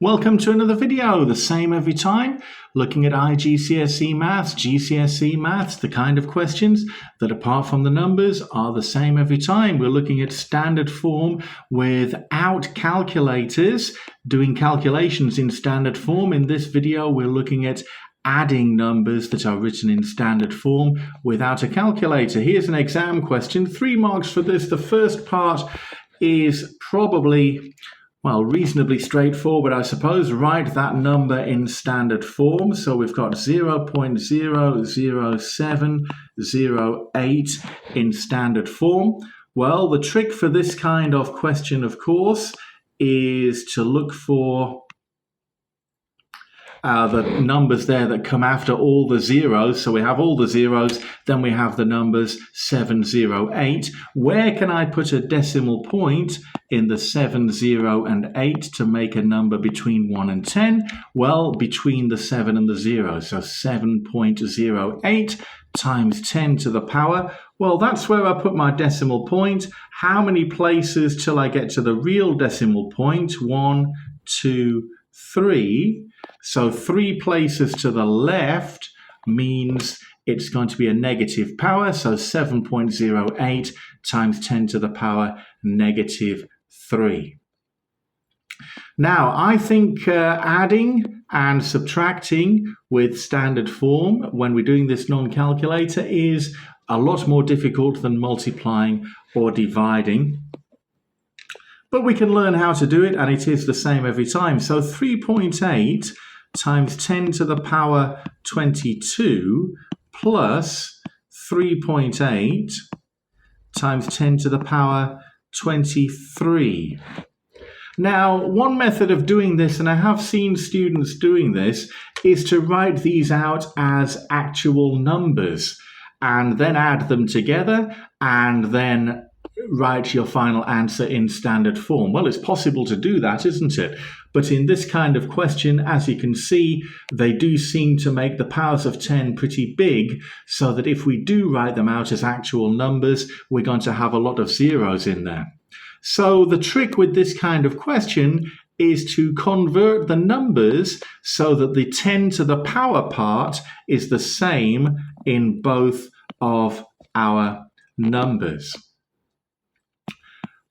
Welcome to another video, the same every time, looking at IGCSE Maths, GCSE Maths, the kind of questions that apart from the numbers are the same every time. We're looking at standard form without calculators, doing calculations in standard form. In this video, we're looking at adding numbers that are written in standard form without a calculator. Here's an exam question, 3 marks for this. The first part is probably reasonably straightforward, I suppose. Write that number in standard form. So we've got 0.00708 in standard form. Well, the trick for this kind of question, of course, is to look for the numbers there that come after all the zeros. So we have all the zeros, then we have the numbers 708. Where can I put a decimal point in the 7, 0, and 8 to make a number between 1 and 10? Well, between the 7 and the 0. So 7.08 times 10 to the power. Well, that's where I put my decimal point. How many places till I get to the real decimal point? 1, 2, 3. So 3 places to the left means it's going to be a negative power. So 7.08 times 10 to the power negative 3. Now, I think adding and subtracting with standard form when we're doing this non-calculator is a lot more difficult than multiplying or dividing. But we can learn how to do it, and it is the same every time. So 3.8 times 10 to the power 22 plus 3.8 times 10 to the power 23. Now, one method of doing this, and I have seen students doing this, is to write these out as actual numbers and then add them together and then write your final answer in standard form. Well, it's possible to do that, isn't it? But in this kind of question, as you can see, they do seem to make the powers of 10 pretty big, so that if we do write them out as actual numbers, we're going to have a lot of zeros in there. So the trick with this kind of question is to convert the numbers so that the 10 to the power part is the same in both of our numbers.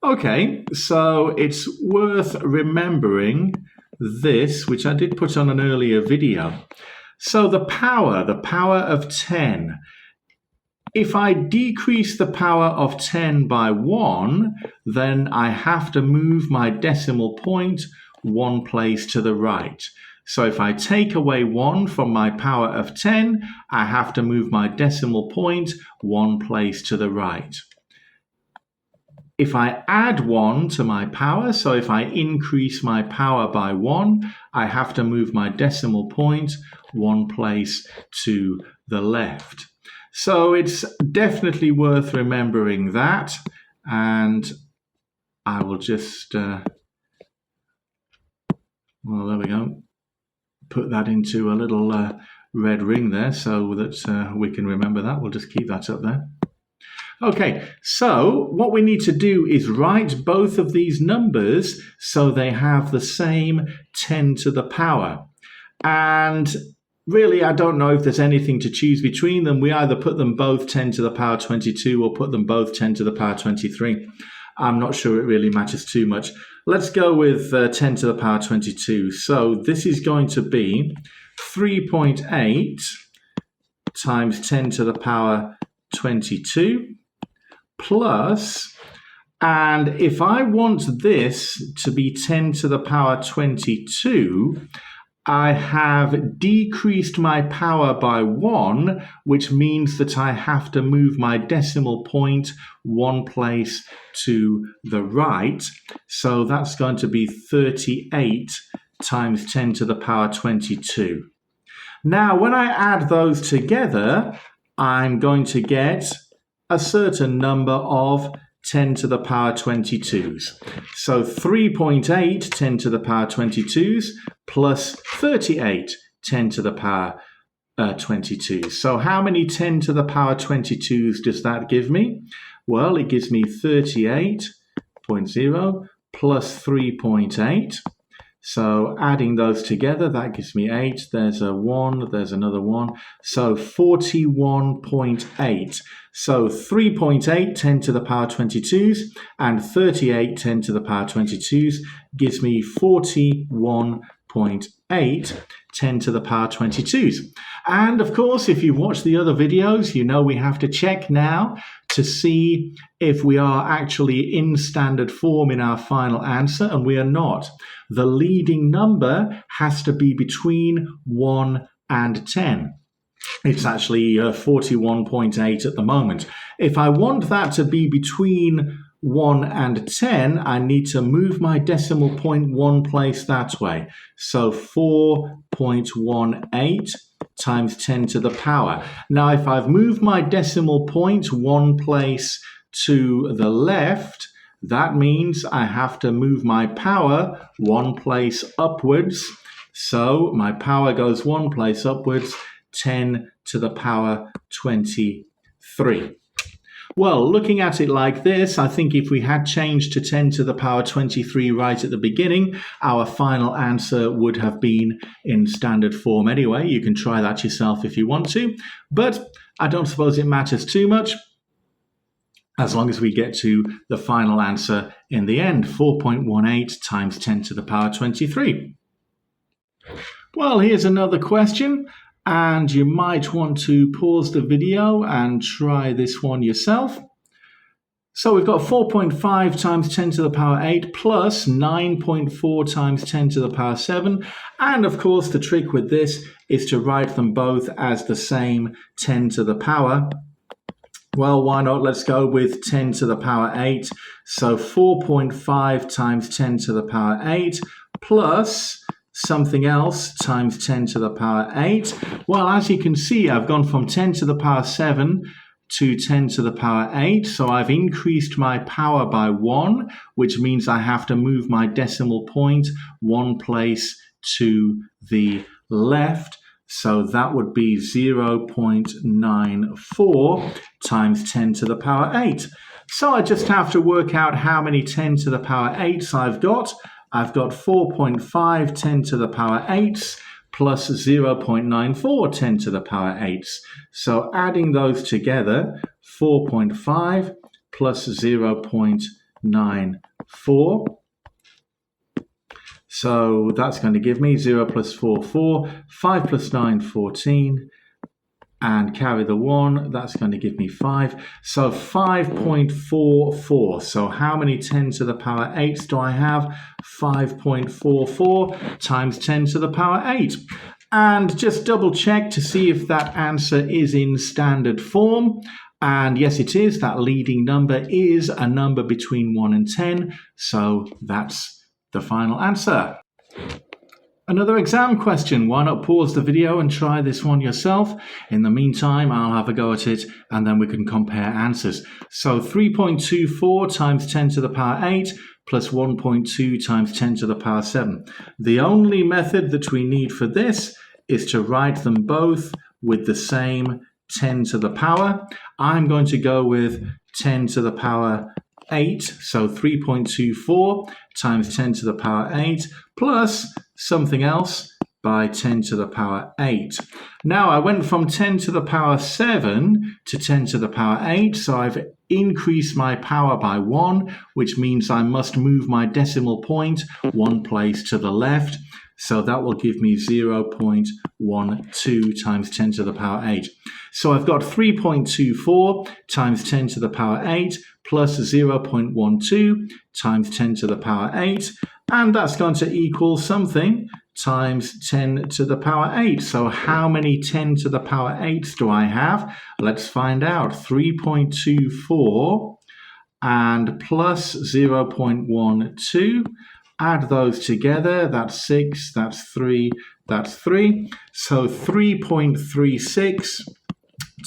Okay, so it's worth remembering this, which I did put on an earlier video. So the power of 10. If I decrease the power of 10 by 1, then I have to move my decimal point 1 place to the right. So if I take away 1 from my power of 10, I have to move my decimal point 1 place to the right. If I add 1 to my power, so if I increase my power by 1, I have to move my decimal point 1 place to the left. So it's definitely worth remembering that. And I will just, there we go. Put that into a little red ring there so that we can remember that. We'll just keep that up there. Okay, so what we need to do is write both of these numbers so they have the same 10 to the power. And really, I don't know if there's anything to choose between them. We either put them both 10 to the power 22 or put them both 10 to the power 23. I'm not sure it really matters too much. Let's go with 10 to the power 22. So this is going to be 3.8 times 10 to the power 22 plus, and if I want this to be 10 to the power 22, I have decreased my power by 1, which means that I have to move my decimal point 1 place to the right. So that's going to be 38 times 10 to the power 22. Now, when I add those together, I'm going to get a certain number of 10 to the power 22s. So 3.8 10 to the power 22s plus 38 10 to the power 22s. So how many 10 to the power 22s does that give me? Well, it gives me 38.0 plus 3.8 So adding those together, that gives me 8. There's a 1, there's another 1. So 41.8. So 3.8 10 to the power 22s and 38 10 to the power 22s gives me 41.8 10 to the power 22s. And of course, if you've watched the other videos, you know we have to check now to see if we are actually in standard form in our final answer, and we are not. The leading number has to be between 1 and 10. It's actually 41.8 at the moment. If I want that to be between 1 and 10, I need to move my decimal point one place that way. So 4.18 times 10 to the power. Now, if I've moved my decimal point one place to the left, that means I have to move my power one place upwards. So my power goes one place upwards, 10 to the power 23. Well, looking at it like this, I think if we had changed to 10 to the power 23 right at the beginning, our final answer would have been in standard form anyway. You can try that yourself if you want to, but I don't suppose it matters too much, as long as we get to the final answer in the end, 4.18 times 10 to the power 23. Well, here's another question, and you might want to pause the video and try this one yourself. So we've got 4.5 times 10 to the power 8 plus 9.4 times 10 to the power 7. And of course, the trick with this is to write them both as the same 10 to the power. Well, why not? Let's go with 10 to the power 8. So 4.5 times 10 to the power 8 plus something else times 10 to the power 8. Well, as you can see, I've gone from 10 to the power 7 to 10 to the power 8. So I've increased my power by 1, which means I have to move my decimal point one place to the left. So that would be 0.94 times 10 to the power 8. So I just have to work out how many 10 to the power 8s I've got. I've got 4.5 10 to the power 8s plus 0.94 10 to the power 8s. So adding those together, 4.5 plus 0.94. So that's going to give me 0 plus 4, 4, 5 plus 9, 14, and carry the 1, that's going to give me 5. So 5.44. So how many 10 to the power 8s do I have? 5.44 times 10 to the power 8. And just double check to see if that answer is in standard form. And yes, it is. That leading number is a number between 1 and 10. So that's the final answer. Another exam question. Why not pause the video and try this one yourself? In the meantime, I'll have a go at it and then we can compare answers. So 3.24 times 10 to the power 8 plus 1.2 times 10 to the power 7. The only method that we need for this is to write them both with the same 10 to the power. I'm going to go with 10 to the power 8, so 3.24 times 10 to the power 8 plus something else by 10 to the power 8. Now I went from 10 to the power 7 to 10 to the power 8, so I've increased my power by 1, which means I must move my decimal point one place to the left. So that will give me 0.12 times 10 to the power 8. So I've got 3.24 times 10 to the power 8 plus 0.12 times 10 to the power 8. And that's going to equal something times 10 to the power 8. So how many 10 to the power 8s do I have? Let's find out. 3.24 and plus 0.12. Add those together, that's 6, that's 3, that's 3. So 3.36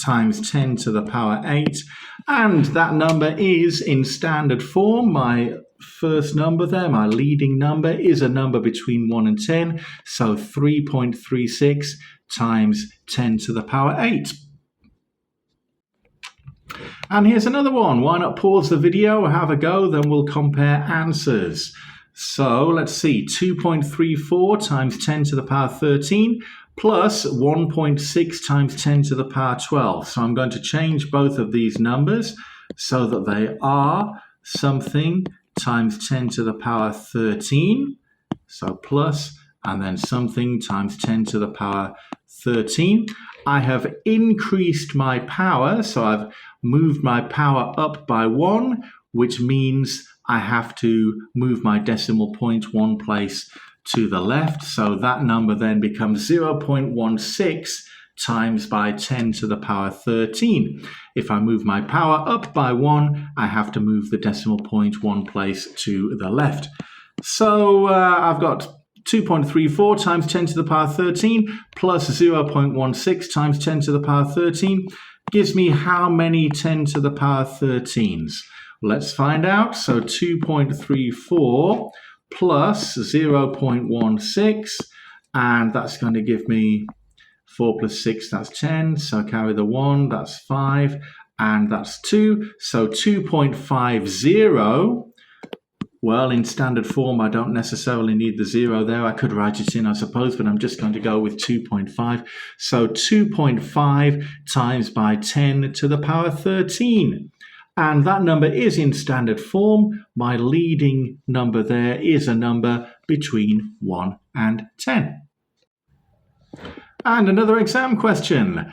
times 10 to the power 8. And that number is in standard form. My first number there, my leading number, is a number between 1 and 10. So 3.36 times 10 to the power 8. And here's another one. Why not pause the video, have a go, then we'll compare answers. So let's see, 2.34 times 10 to the power 13 plus 1.6 times 10 to the power 12. So I'm going to change both of these numbers so that they are something times 10 to the power 13. So plus, and then something times 10 to the power 13. I have increased my power, so I've moved my power up by 1, which means I have to move my decimal point one place to the left. So that number then becomes 0.16 times by 10 to the power 13. If I move my power up by 1, I have to move the decimal point one place to the left. So I've got 2.34 times 10 to the power 13 plus 0.16 times 10 to the power 13 gives me how many 10 to the power 13s? Let's find out. So 2.34 plus 0.16, and that's going to give me 4 plus 6, that's 10. So carry the 1, that's 5, and that's 2. So 2.50. Well, in standard form, I don't necessarily need the 0 there. I could write it in, I suppose, but I'm just going to go with 2.5. So 2.5 times by 10 to the power 13. And that number is in standard form. My leading number there is a number between 1 and 10. And another exam question.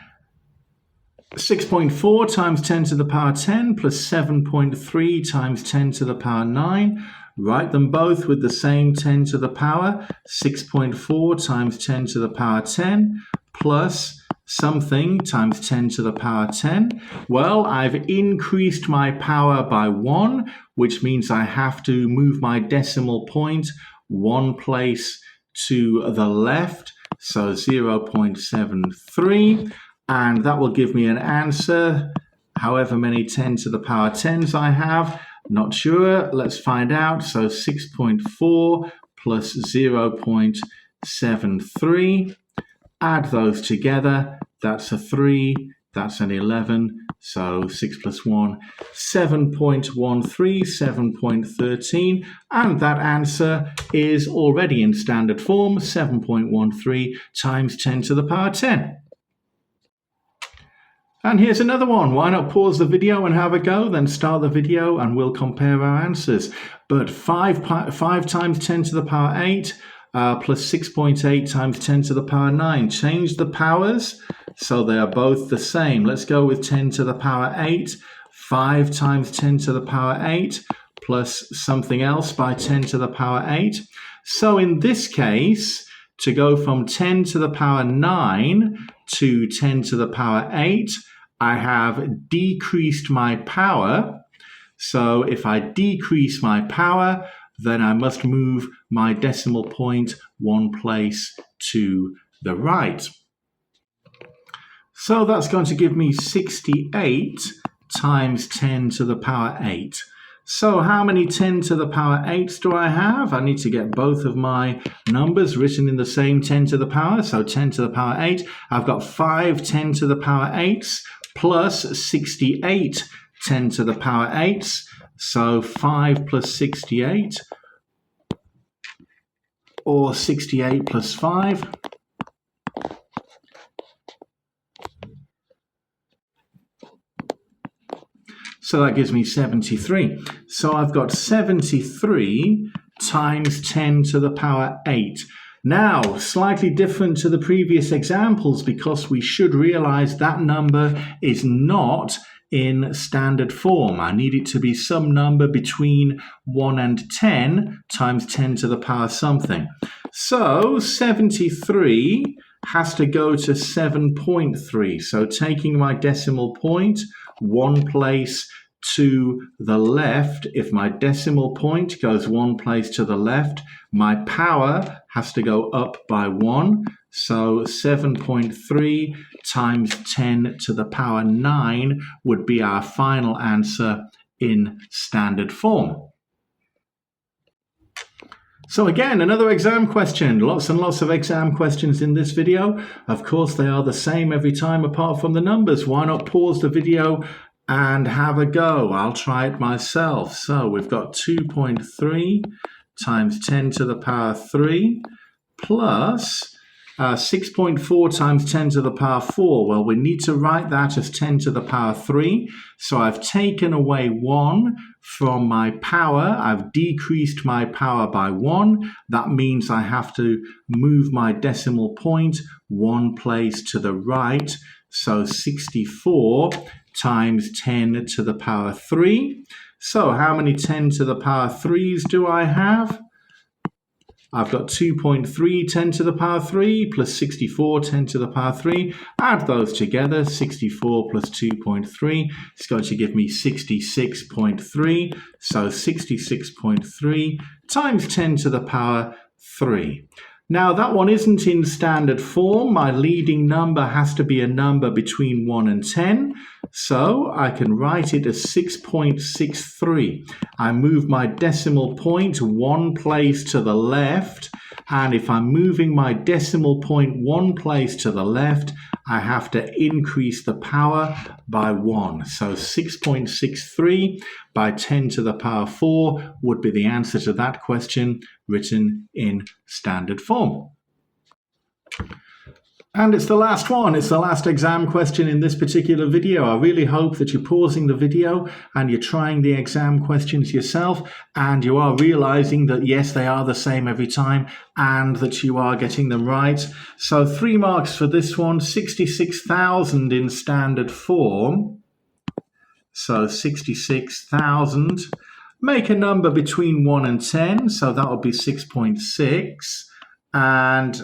6.4 times 10 to the power 10 plus 7.3 times 10 to the power 9. Write them both with the same 10 to the power. 6.4 times 10 to the power 10 plus something times 10 to the power 10. Well, I've increased my power by 1, which means I have to move my decimal point one place to the left, so 0.73, and that will give me an answer, however many 10 to the power 10s I have. Not sure, let's find out. So 6.4 plus 0.73. Add those together, that's a 3, that's an 11, so 6 plus 1, 7.13, 7.13, and that answer is already in standard form, 7.13 times 10 to the power 10. And here's another one. Why not pause the video and have a go, then start the video and we'll compare our answers. But 5 times 10 to the power 8, plus 6.8 times 10 to the power 9. Change the powers so they are both the same. Let's go with 10 to the power 8. 5 times 10 to the power 8 plus something else by 10 to the power 8. So in this case, to go from 10 to the power 9 to 10 to the power 8, I have decreased my power. So if I decrease my power, then I must move my decimal point one place to the right. So that's going to give me 68 times 10 to the power 8. So how many 10 to the power 8s do I have? I need to get both of my numbers written in the same 10 to the power. So 10 to the power 8. I've got 5 10 to the power 8s plus 68 10 to the power 8s. So 5 plus 68, or 68 plus 5. So that gives me 73. So I've got 73 times 10 to the power 8. Now, slightly different to the previous examples, because we should realize that number is not in standard form. I need it to be some number between 1 and 10 times 10 to the power something. So 73 has to go to 7.3. So taking my decimal point one place to the left, if my decimal point goes one place to the left, my power has to go up by 1. So 7.3 times 10 to the power 9 would be our final answer in standard form. So again, another exam question. Lots and lots of exam questions in this video. Of course, they are the same every time apart from the numbers. Why not pause the video and have a go? I'll try it myself. So we've got 2.3 times 10 to the power 3 plus 6.4 times 10 to the power 4. Well, we need to write that as 10 to the power 3. So I've taken away 1 from my power. I've decreased my power by 1. That means I have to move my decimal point 1 place to the right. So 64 times 10 to the power 3. So how many 10 to the power 3s do I have? I've got 2.3 10 to the power 3 plus 64 10 to the power 3. Add those together, 64 plus 2.3. It's going to give me 66.3. So 66.3 times 10 to the power 3. Now that one isn't in standard form. My leading number has to be a number between 1 and 10. So I can write it as 6.63. I move my decimal point 1 place to the left. And if I'm moving my decimal point 1 place to the left, I have to increase the power by 1. So 6.63 by 10 to the power 4 would be the answer to that question written in standard form. And it's the last one. It's the last exam question in this particular video. I really hope that you're pausing the video and you're trying the exam questions yourself and you are realizing that, yes, they are the same every time and that you are getting them right. So 3 marks for this one, 66,000 in standard form. So 66,000. Make a number between 1 and 10. So that would be 6.6. And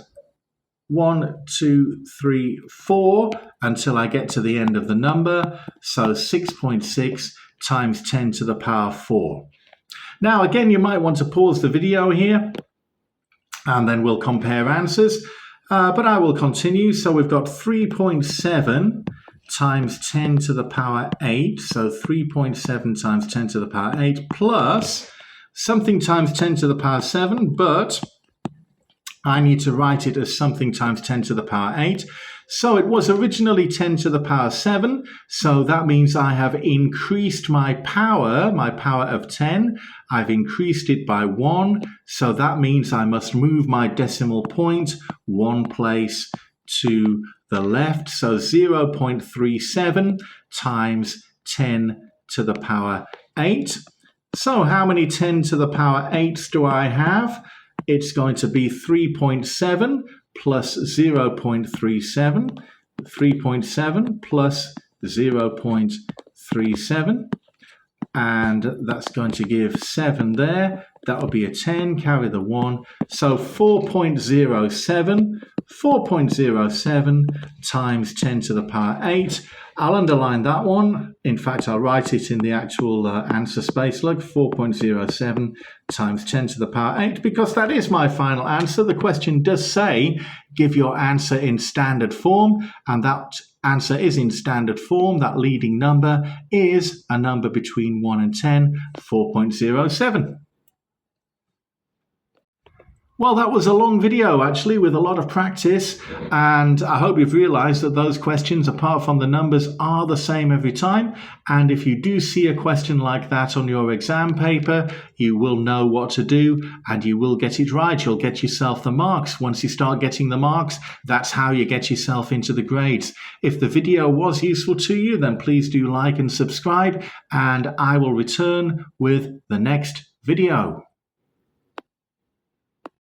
1, 2, 3, 4 until I get to the end of the number. So 6.6 times 10 to the power 4. Now, again, you might want to pause the video here and then we'll compare answers. But I will continue. So we've got 3.7 times 10 to the power 8. So 3.7 times 10 to the power 8 plus something times 10 to the power 7, but I need to write it as something times 10 to the power 8. So it was originally 10 to the power 7. So that means I have increased my power of 10. I've increased it by 1. So that means I must move my decimal point 1 place to the left. So 0.37 times 10 to the power 8. So how many 10 to the power 8s do I have? It's going to be 3.7 plus 0.37, 3.7 plus 0.37, and that's going to give 7 there. That will be a 10, carry the 1. So 4.07 times 10 to the power 8. I'll underline that one. In fact, I'll write it in the actual answer space. Look, 4.07 times 10 to the power 8, because that is my final answer. The question does say, give your answer in standard form, and that answer is in standard form. That leading number is a number between 1 and 10, 4.07. Well, that was a long video, actually, with a lot of practice, and I hope you've realized that those questions, apart from the numbers, are the same every time. And if you do see a question like that on your exam paper, you will know what to do, and you will get it right. You'll get yourself the marks. Once you start getting the marks, that's how you get yourself into the grades. If the video was useful to you, then please do like and subscribe, and I will return with the next video.